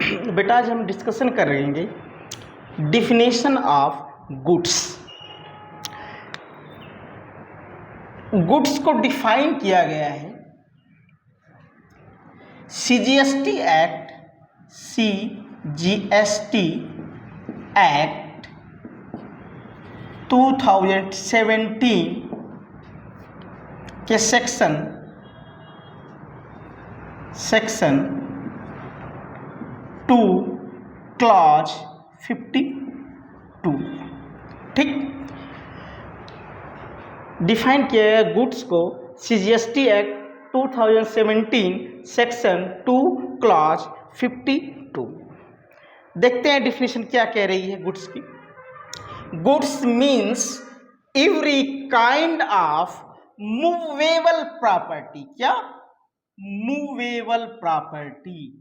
बेटा आज हम डिस्कशन करेंगे डिफिनेशन ऑफ गुड्स। गुड्स को डिफाइन किया गया है CGST एक्ट एक्ट 2017 के सेक्शन 2 क्लॉज 52। ठीक, डिफाइन किया गया गुड्स को CGST एक्ट 2017 सेक्शन 2 क्लॉज 52। देखते हैं डिफिनेशन क्या कह रही है गुड्स की। Goods means every kind of movable property. क्या? Movable property.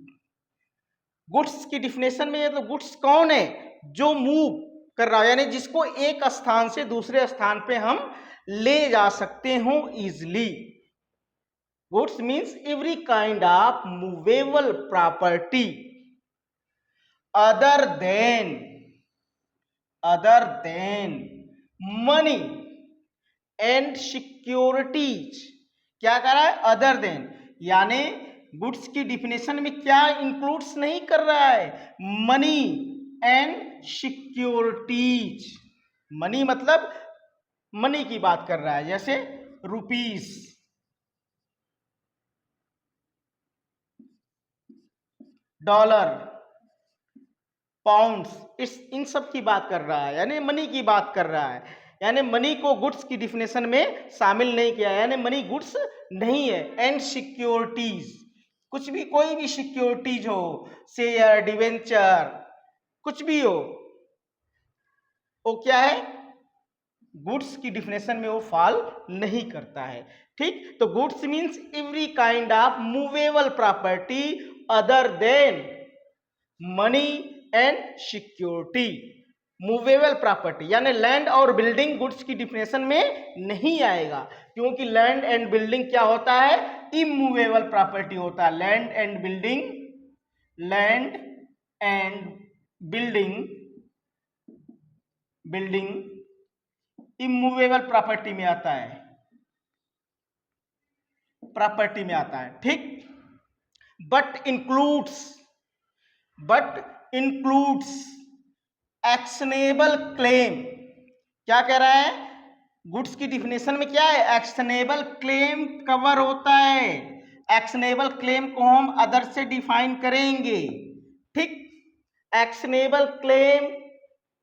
गुड्स की डिफिनेशन में तो गुड्स कौन है? जो मूव कर रहा है, यानी जिसको एक स्थान से दूसरे स्थान पे हम ले जा सकते हो easily. Goods means every kind of movable property other than money and securities. क्या कर रहा है? अदर देन, यानी गुड्स की डिफिनेशन में क्या इंक्लूड्स नहीं कर रहा है? Money and securities. मनी मतलब मनी की बात कर रहा है, जैसे रुपीस, डॉलर, पाउंड्स, इन सब की बात कर रहा है, यानी मनी की बात कर रहा है। यानी मनी को गुड्स की डिफिनेशन में शामिल नहीं किया, यानी मनी गुड्स नहीं है। एंड सिक्योरिटीज, कुछ भी, कोई भी सिक्योरिटीज हो, शेयर, डिवेंचर, कुछ भी हो, वो क्या है? गुड्स की डिफिनेशन में वो फॉल नहीं करता है। ठीक, तो goods means every kind of movable property other than money and security. Movable property यानी लैंड और बिल्डिंग गुड्स की डिफिनेशन में नहीं आएगा, क्योंकि लैंड एंड बिल्डिंग क्या होता है? इमूवेबल प्रॉपर्टी होता है। Land and building immovable property में आता है। ठीक, बट इंक्लूड्स एक्शनेबल क्लेम। क्या कह रहा है? गुड्स की डिफिनेशन में क्या है? एक्शनेबल क्लेम कवर होता है। एक्शनेबल क्लेम को हम अदर से डिफाइन करेंगे। ठीक, actionable claim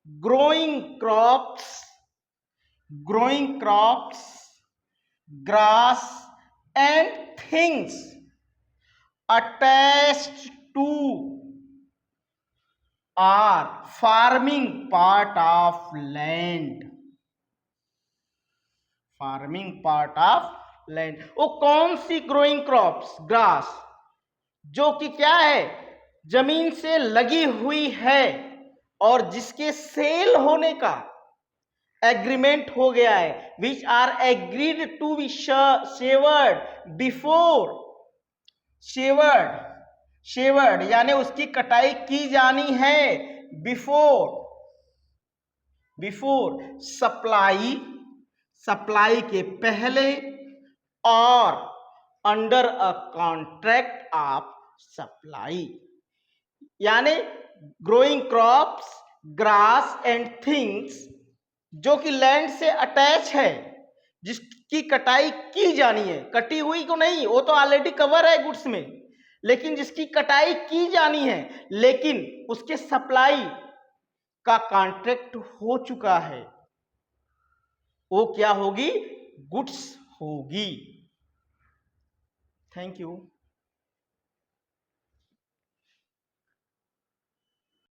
growing crops, grass and things attached to or farming part of land। वो कौन सी ग्रोइंग क्रॉप्स? ग्रास, जो कि क्या है? जमीन से लगी हुई है और जिसके सेल होने का एग्रीमेंट हो गया है। Which are agreed to be severed before. Severed यानी उसकी कटाई की जानी है बिफोर सप्लाई के पहले और under a contract of supply. यानी growing crops, grass and things जो कि लैंड से अटैच है, जिसकी कटाई की जानी है। कटी हुई को नहीं, वो तो ऑलरेडी कवर है गुड्स में, लेकिन जिसकी कटाई की जानी है, लेकिन उसके सप्लाई का कॉन्ट्रैक्ट हो चुका है, वो क्या होगी? गुड्स होगी। Thank you.